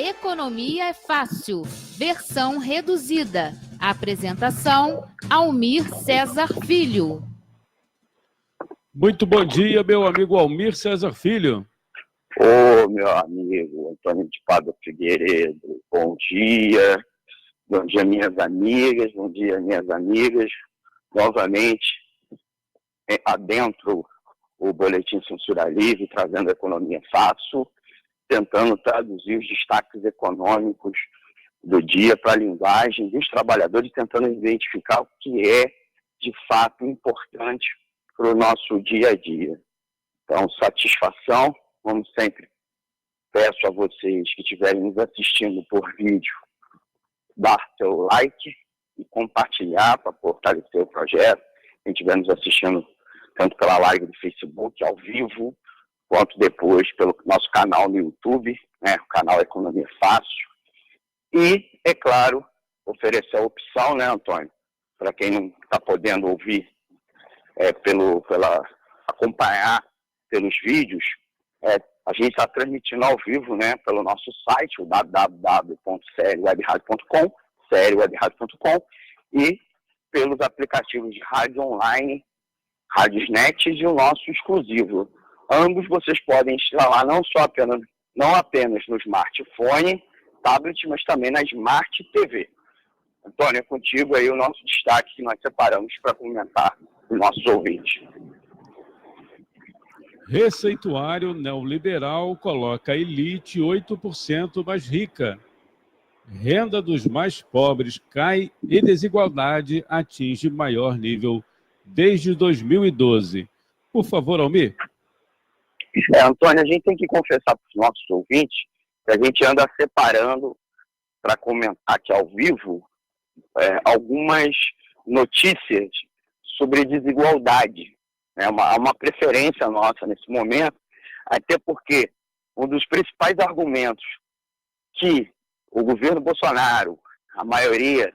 Economia é Fácil, versão reduzida. Apresentação, Almir Cesar Filho. Muito bom dia, meu amigo Almir Cesar Filho. Ô, meu amigo Antônio de Pádua Figueiredo, bom dia. Bom dia, minhas amigas, bom dia, minhas amigas. Novamente, adentro o Boletim Censura Livre, trazendo a Economia Fácil, tentando traduzir os destaques econômicos do dia para a linguagem dos trabalhadores, tentando identificar o que é, de fato, importante para o nosso dia a dia. Então, satisfação, como sempre, peço a vocês que estiverem nos assistindo por vídeo, dar seu like e compartilhar para fortalecer o projeto. Quem estiver nos assistindo tanto pela live do Facebook, ao vivo, quanto depois pelo nosso canal no YouTube, o canal Economia Fácil. E, é claro, oferecer a opção, Antônio, para quem não está podendo ouvir, acompanhar pelos vídeos, a gente está transmitindo ao vivo, pelo nosso site, o www.seriewebradio.com, seriewebradio.com, e pelos aplicativos de rádio online, Radiosnet e o nosso exclusivo. Ambos vocês podem instalar não apenas no smartphone, tablet, mas também na Smart TV. Antônio, é contigo aí o nosso destaque que nós separamos para comentar os nossos ouvintes. Receituário neoliberal coloca a elite 8% mais rica. Renda dos mais pobres cai e desigualdade atinge maior nível desde 2012. Por favor, Almir. Antônio, a gente tem que confessar para os nossos ouvintes que a gente anda separando para comentar aqui ao vivo algumas notícias sobre desigualdade. É uma preferência nossa nesse momento, até porque um dos principais argumentos que o governo Bolsonaro, a maioria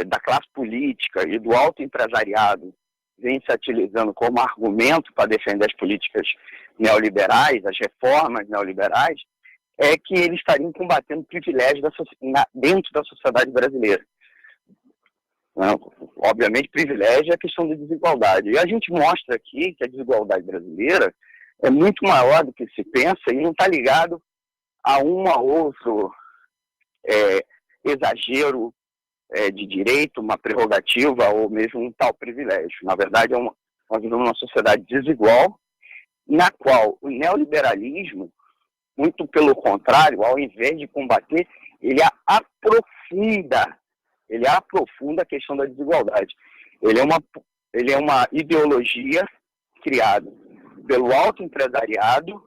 da classe política e do alto empresariado vem se utilizando como argumento para defender as políticas neoliberais, as reformas neoliberais, é que eles estariam combatendo privilégios dentro da sociedade brasileira. Obviamente, privilégio é a questão da desigualdade. E a gente mostra aqui que a desigualdade brasileira é muito maior do que se pensa e não está ligado a um ou outro exagero de direito, uma prerrogativa ou mesmo um tal privilégio. Na verdade, nós vivemos uma sociedade desigual, na qual o neoliberalismo, muito pelo contrário, ao invés de combater, ele aprofunda a questão da desigualdade. Ele é uma ideologia criada pelo alto empresariado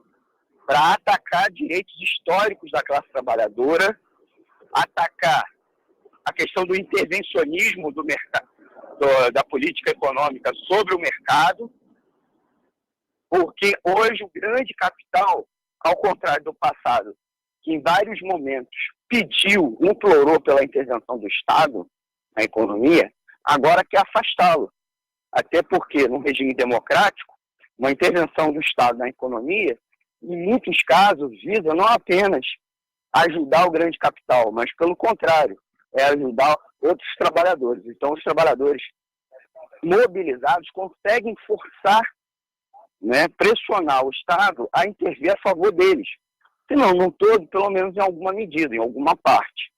para atacar direitos históricos da classe trabalhadora, atacar a questão do intervencionismo do mercado, da política econômica sobre o mercado, porque hoje o grande capital, ao contrário do passado, que em vários momentos implorou pela intervenção do Estado na economia, agora quer afastá-lo. Até porque, num regime democrático, uma intervenção do Estado na economia, em muitos casos, visa não apenas ajudar o grande capital, mas, pelo contrário, ajudar outros trabalhadores. Então, os trabalhadores mobilizados conseguem forçar, pressionar o Estado a intervir a favor deles. Se não todo, pelo menos em alguma medida, em alguma parte.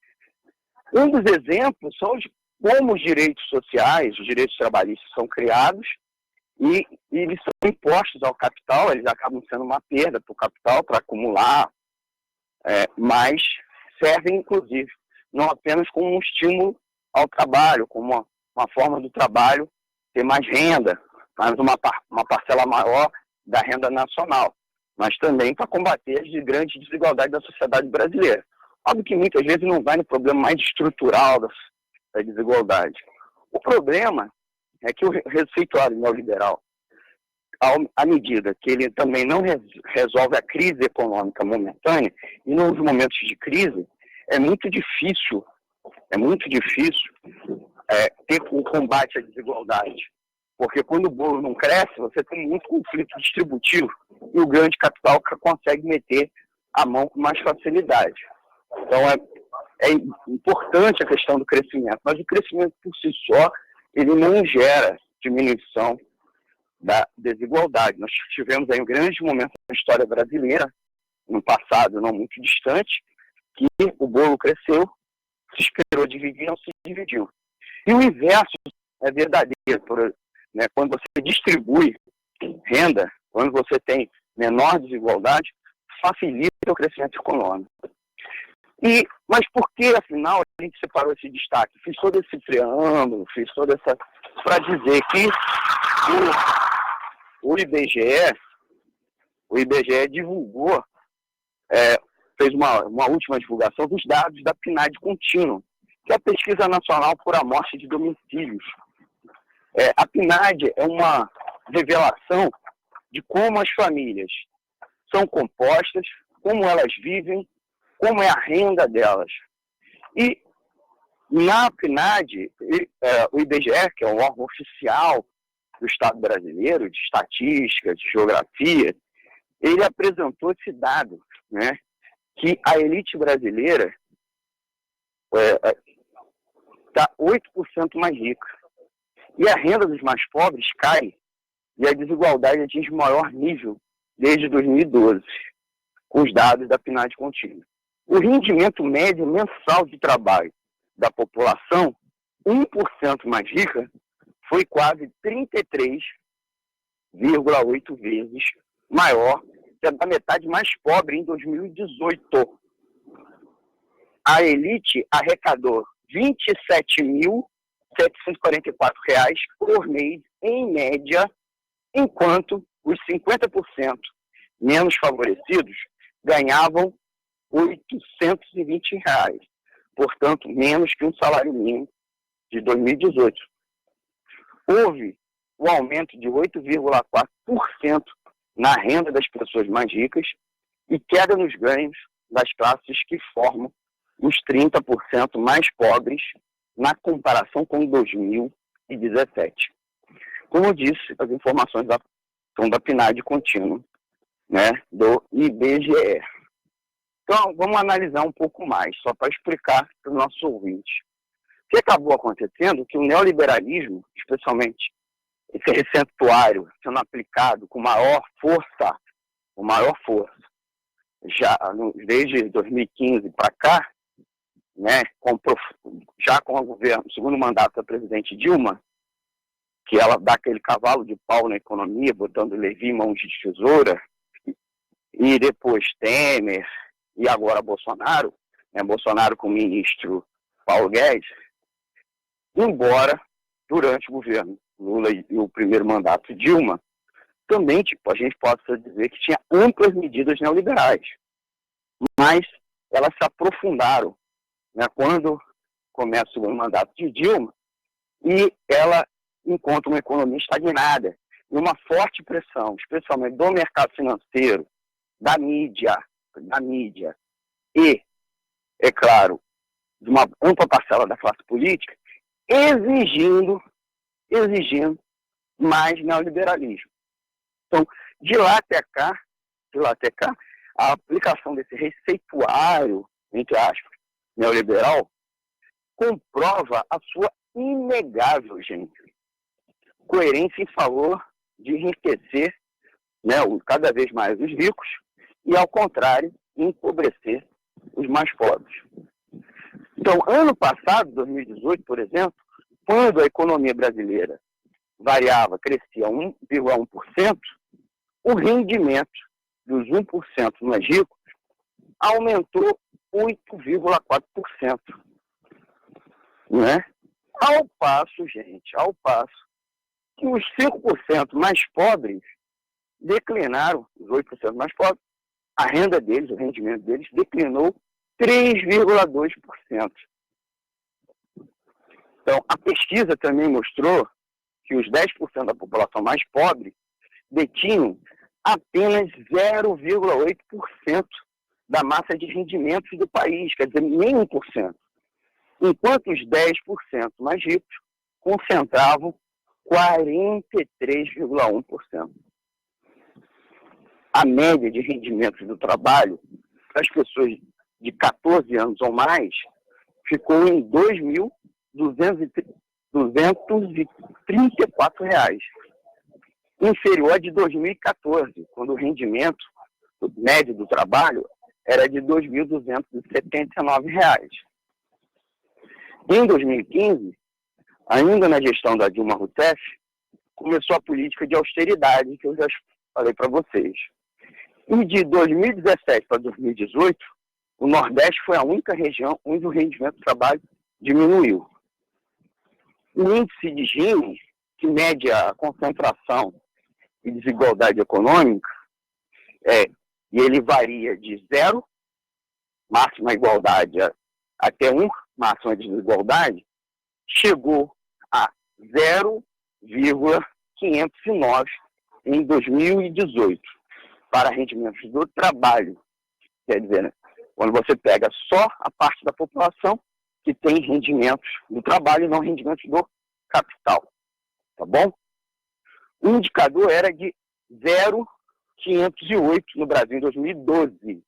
Um dos exemplos são como os direitos sociais, os direitos trabalhistas são criados e eles são impostos ao capital, eles acabam sendo uma perda para o capital, para acumular, mas servem, inclusive, não apenas como um estímulo ao trabalho, como uma forma do trabalho ter mais renda, mas uma parcela maior da renda nacional, mas também para combater as grandes desigualdades da sociedade brasileira. Óbvio que muitas vezes não vai no problema mais estrutural da desigualdade. O problema é que o receituário neoliberal, à medida que ele também não resolve a crise econômica momentânea, e nos momentos de crise, é muito difícil ter o combate à desigualdade. Porque quando o bolo não cresce, você tem muito conflito distributivo e o grande capital consegue meter a mão com mais facilidade. Então, é importante a questão do crescimento, mas o crescimento por si só, ele não gera diminuição da desigualdade. Nós tivemos aí um grande momento na história brasileira, no passado não muito distante, que o bolo cresceu, se esperou dividir, não se dividiu. E o inverso é verdadeiro, né? Quando você distribui renda, quando você tem menor desigualdade, facilita o crescimento econômico. Mas por que, afinal, a gente separou esse destaque? Fiz todo esse preâmbulo, para dizer que o IBGE divulgou, fez uma última divulgação dos dados da PNAD Contínuo, que é a Pesquisa Nacional por Amostra de Domicílios. A PNAD é uma revelação de como as famílias são compostas, como elas vivem, como é a renda delas. E na PNAD, o IBGE, que é o órgão oficial do Estado brasileiro, de estatística, de geografia, ele apresentou esse dado, né, que a elite brasileira está 8% mais rica. E a renda dos mais pobres cai, e a desigualdade atinge o maior nível desde 2012, com os dados da PNAD Contínua. O rendimento médio mensal de trabalho da população, 1% mais rica, foi quase 33,8 vezes maior que a da metade mais pobre em 2018. A elite arrecadou R$ 27.744 por mês, em média, enquanto os 50% menos favorecidos ganhavam R$ 820, portanto, menos que um salário mínimo de 2018. Houve um aumento de 8,4% na renda das pessoas mais ricas e queda nos ganhos das classes que formam os 30% mais pobres na comparação com 2017. Como eu disse, as informações são da PNAD Contínua, né, do IBGE. Então, vamos analisar um pouco mais, só para explicar para os nossos ouvintes. O que acabou acontecendo é que o neoliberalismo, especialmente esse receituário sendo aplicado com maior força, já desde 2015 para cá, né, já com o segundo mandato da presidente Dilma, que ela dá aquele cavalo de pau na economia, botando Levi em mãos de tesoura, e depois Temer, e agora Bolsonaro, né, Bolsonaro com o ministro Paulo Guedes, embora durante o governo Lula e o primeiro mandato Dilma, também a gente possa dizer que tinha amplas medidas neoliberais, mas elas se aprofundaram, né, quando começa o segundo mandato de Dilma, e ela encontra uma economia estagnada e uma forte pressão, especialmente do mercado financeiro, da mídia e, é claro, de uma ampla parcela da classe política, exigindo mais neoliberalismo. Então, de lá até cá, a aplicação desse receituário, entre aspas, neoliberal, comprova a sua inegável, coerência em favor de enriquecer, né, cada vez mais os ricos e, ao contrário, empobrecer os mais pobres. Então, ano passado, 2018, por exemplo, quando a economia brasileira crescia 1,1%, o rendimento dos 1% mais ricos aumentou 8,4%. Né? Ao passo que os 5% mais pobres declinaram, os 8% mais pobres, a renda deles, o rendimento deles, declinou 3,2%. Então, a pesquisa também mostrou que os 10% da população mais pobre detinham apenas 0,8% da massa de rendimentos do país, quer dizer, nem 1%. Enquanto os 10% mais ricos concentravam 43,1%. A média de rendimentos do trabalho das pessoas de 14 anos ou mais ficou em R$ 2.234, inferior a de 2014, quando o rendimento médio do trabalho era de R$ 2.279. Em 2015, ainda na gestão da Dilma Rousseff, começou a política de austeridade, que eu já falei para vocês. E de 2017 para 2018, o Nordeste foi a única região onde o rendimento do trabalho diminuiu. O índice de Gini, que mede a concentração e desigualdade econômica, e ele varia de 0, máxima igualdade, até 1, máxima desigualdade, chegou a 0,509 em 2018 para rendimentos do trabalho. Quer dizer, né, quando você pega só a parte da população que tem rendimentos do trabalho e não rendimentos do capital. Tá bom? O indicador era de 0,508 no Brasil em 2012.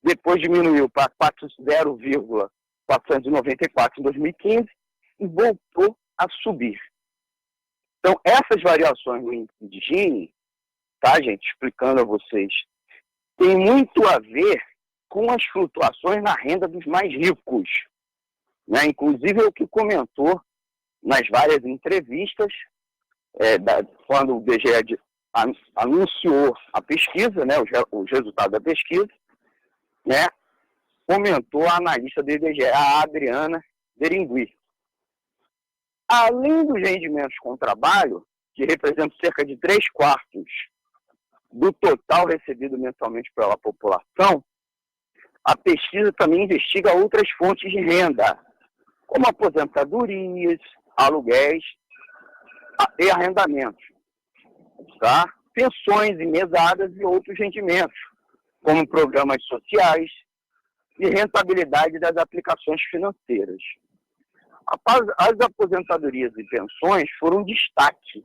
Depois diminuiu para 0,494 em 2015 e voltou a subir. Então, essas variações no índice de Gini, tá, gente, explicando a vocês, tem muito a ver com as flutuações na renda dos mais ricos. Né? Inclusive, é o que comentou nas várias entrevistas, quando o IBGE anunciou a pesquisa, né, os resultados da pesquisa, né, comentou a analista do IBGE, a Adriana Berengui. Além dos rendimentos com trabalho, que representam cerca de 3/4 do total recebido mensalmente pela população, a pesquisa também investiga outras fontes de renda, como aposentadorias, aluguéis e arrendamentos, tá? Pensões e mesadas e outros rendimentos, como programas sociais e rentabilidade das aplicações financeiras. As aposentadorias e pensões foram um destaque,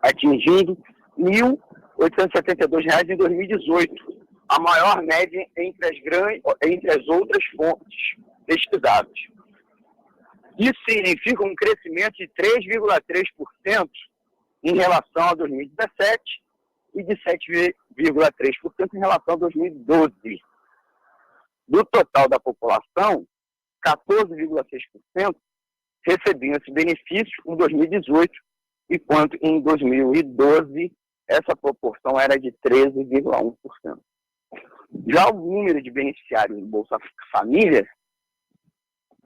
atingindo R$ 1.872 em 2018, a maior média entre as outras fontes pesquisadas. Isso significa um crescimento de 3,3% em relação a 2017 e de 7,3% em relação a 2012. Do total da população, 14,6% recebiam esse benefício em 2018, enquanto em 2012 essa proporção era de 13,1%. Já o número de beneficiários do Bolsa Família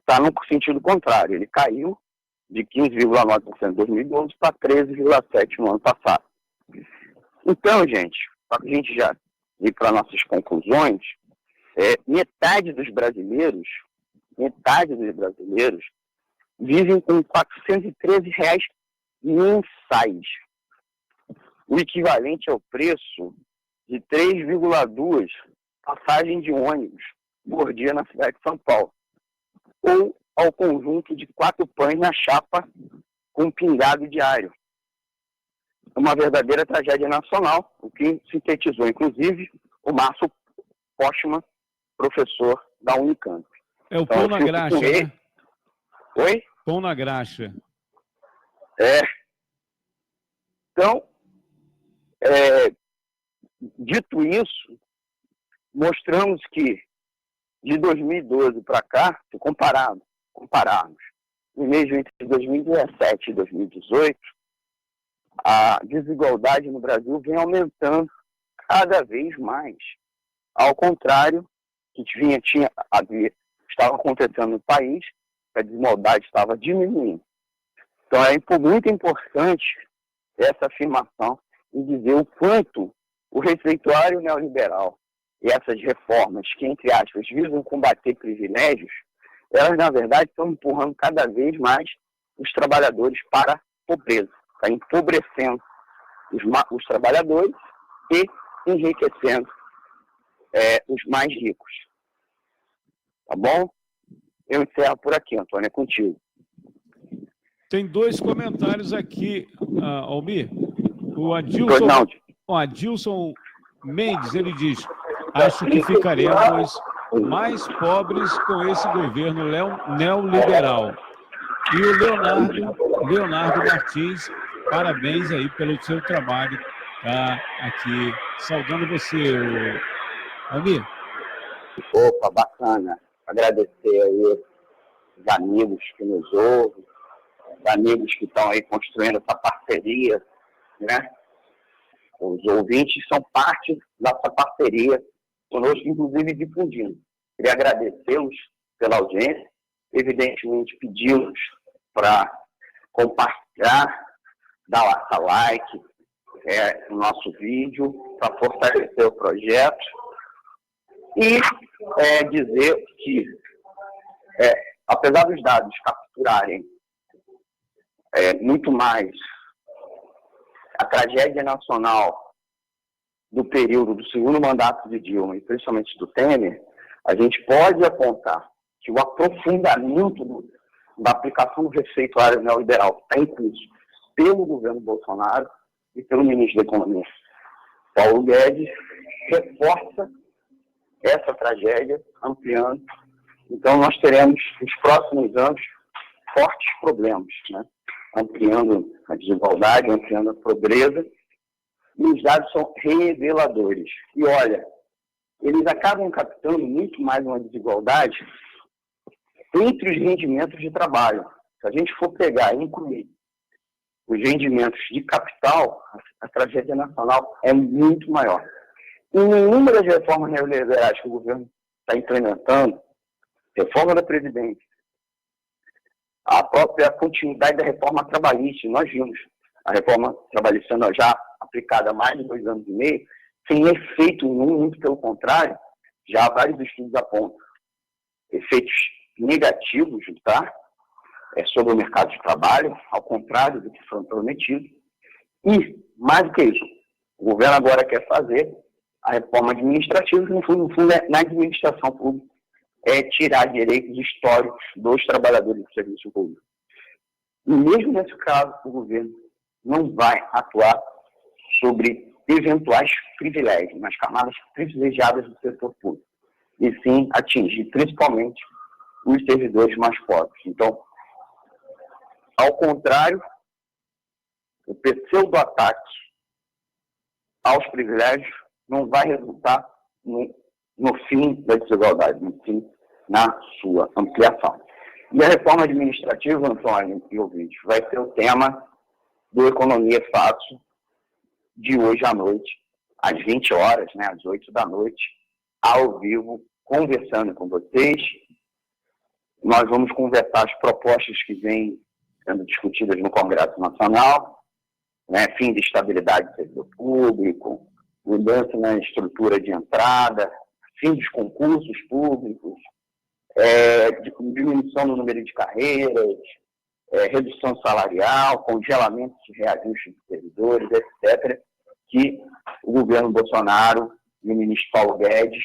está no sentido contrário, ele caiu de 15,9% em 2012 para 13,7% no ano passado. Então, gente, para a gente já ir para nossas conclusões, metade dos brasileiros vivem com R$ 413 mensais, o equivalente ao preço de 3,2 passagens de ônibus por dia na cidade de São Paulo, ou ao conjunto de 4 pães na chapa com pingado diário. É uma verdadeira tragédia nacional, o que sintetizou, inclusive, o Márcio Postman, professor da Unicamp. É o pão na graxa, né? Oi? Pão na graxa. Então, dito isso, mostramos que de 2012 para cá, se compararmos no mês entre 2017 e 2018, a desigualdade no Brasil vem aumentando cada vez mais. Ao contrário, que estava acontecendo no país, a desigualdade estava diminuindo. Então é muito importante essa afirmação e dizer o quanto o receituário neoliberal e essas reformas que, entre aspas, visam combater privilégios, elas, na verdade, estão empurrando cada vez mais os trabalhadores para a pobreza. Está empobrecendo os trabalhadores e enriquecendo os mais ricos. Tá bom? Eu encerro por aqui, Antônio, é contigo. Tem 2 comentários aqui, Almir. O Adilson Mendes, ele diz: acho que ficaremos mais pobres com esse governo neoliberal. E o Leonardo Martins, parabéns aí pelo seu trabalho, tá aqui saudando você, Almir. Opa, bacana. Agradecer aí os amigos que nos ouvem, os amigos que estão aí construindo essa parceria, né? Os ouvintes são parte dessa parceria conosco, inclusive difundindo. Queria agradecê-los pela audiência, evidentemente pedi-los para compartilhar, dar like no nosso vídeo, para fortalecer o projeto e dizer que, apesar dos dados capturarem muito mais a tragédia nacional do período do segundo mandato de Dilma e principalmente do Temer, a gente pode apontar que o aprofundamento da aplicação do receituário neoliberal que está em curso pelo governo Bolsonaro e pelo ministro da Economia, Paulo Guedes, reforça essa tragédia, ampliando. Então, nós teremos, nos próximos anos, fortes problemas, né? Ampliando a desigualdade, ampliando a pobreza, e os dados são reveladores. E olha, eles acabam captando muito mais uma desigualdade entre os rendimentos de trabalho. Se a gente for pegar e incluir os rendimentos de capital, a tragédia nacional é muito maior. E nenhuma das reformas neoliberais que o governo está implementando, reforma da Previdência, a própria continuidade da reforma trabalhista, nós vimos a reforma trabalhista já aplicada há mais de 2 anos e meio, sem efeito nenhum, muito pelo contrário, já vários estudos apontam efeitos negativos, tá? Sobre o mercado de trabalho, ao contrário do que foi prometido. E, mais do que isso, o governo agora quer fazer a reforma administrativa, que no fundo na administração pública, tirar direitos históricos dos trabalhadores do serviço público. E mesmo nesse caso, o governo não vai atuar sobre eventuais privilégios, nas camadas privilegiadas do setor público, e sim atingir principalmente os servidores mais pobres. Então, ao contrário, o pseudo-ataque aos privilégios não vai resultar no fim da desigualdade, no fim, na sua ampliação. E a reforma administrativa, Antônio e ouvintes, vai ser o tema do Economia Fácil de hoje à noite, às 20 horas, né, às 8 da noite, ao vivo, conversando com vocês. Nós vamos conversar as propostas que vêm sendo discutidas no Congresso Nacional, né, fim de estabilidade do setor público, mudança na estrutura de entrada, fim dos concursos públicos, diminuição do número de carreiras, redução salarial, congelamento de reajuste de servidores, etc., que o governo Bolsonaro e o ministro Paulo Guedes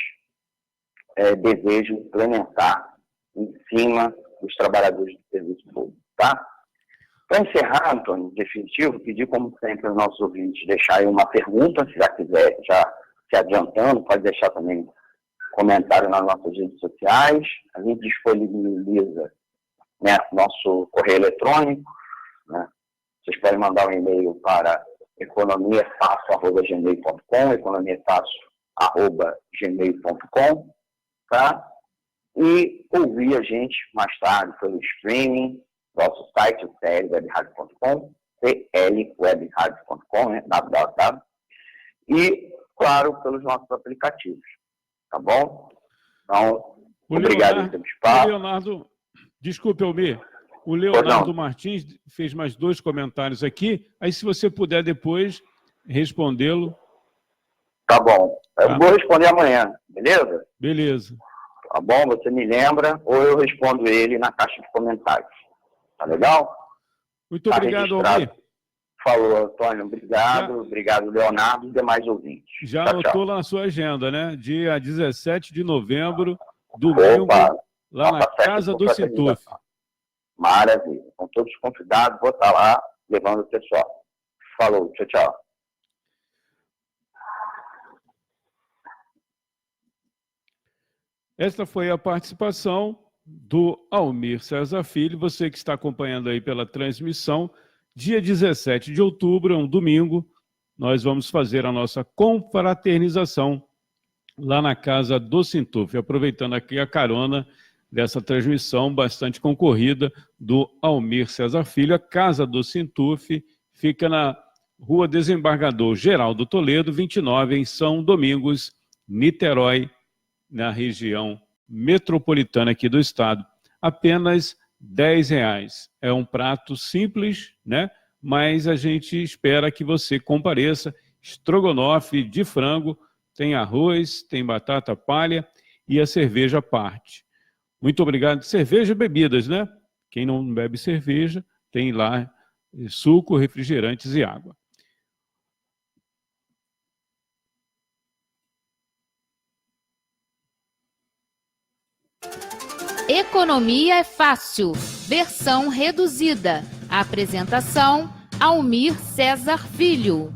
desejam implementar em cima dos trabalhadores do serviço público. Tá? Para encerrar, Antônio, em definitivo, pedir, como sempre, aos nossos ouvintes deixarem uma pergunta, se já quiser, já se adiantando, pode deixar também comentário nas nossas redes sociais. A gente disponibiliza, né, nosso correio eletrônico, né? Vocês podem mandar um e-mail para economiafácil@gmail.com, economiafácil@gmail.com, tá? E ouvir a gente mais tarde pelo streaming, nosso site, o clwebradio.com, clwebradio.com, né, www, e, claro, pelos nossos aplicativos, tá bom? Então, obrigado pelo espaço. Desculpe, Almir. O Leonardo Martins fez mais 2 comentários aqui. Aí, se você puder depois respondê-lo. Tá bom. Eu vou responder amanhã, beleza? Beleza. Tá bom? Você me lembra ou eu respondo ele na caixa de comentários. Tá legal? Muito obrigado, Almir. Falou, Antônio. Obrigado. Obrigado, Leonardo e demais ouvintes. Já anotou lá na sua agenda, né? Dia 17 de novembro, domingo. Opa. Lá na Casa do Situf. Maravilha. Estão todos convidados. Vou estar lá levando o pessoal. Falou. Tchau, tchau. Esta foi a participação do Almir César Filho, você que está acompanhando aí pela transmissão. Dia 17 de outubro, é um domingo, nós vamos fazer a nossa confraternização lá na Casa do Sintuf, aproveitando aqui a carona dessa transmissão bastante concorrida do Almir César Filho. A Casa do Sintuf fica na Rua Desembargador Geraldo Toledo, 29, em São Domingos, Niterói, na região metropolitana aqui do estado. Apenas R$10. É um prato simples, né? Mas a gente espera que você compareça. Estrogonofe de frango, tem arroz, tem batata palha e a cerveja à parte. Muito obrigado. Cerveja e bebidas, né? Quem não bebe cerveja, tem lá suco, refrigerantes e água. Economia é fácil, versão reduzida. Apresentação: Almir César Filho.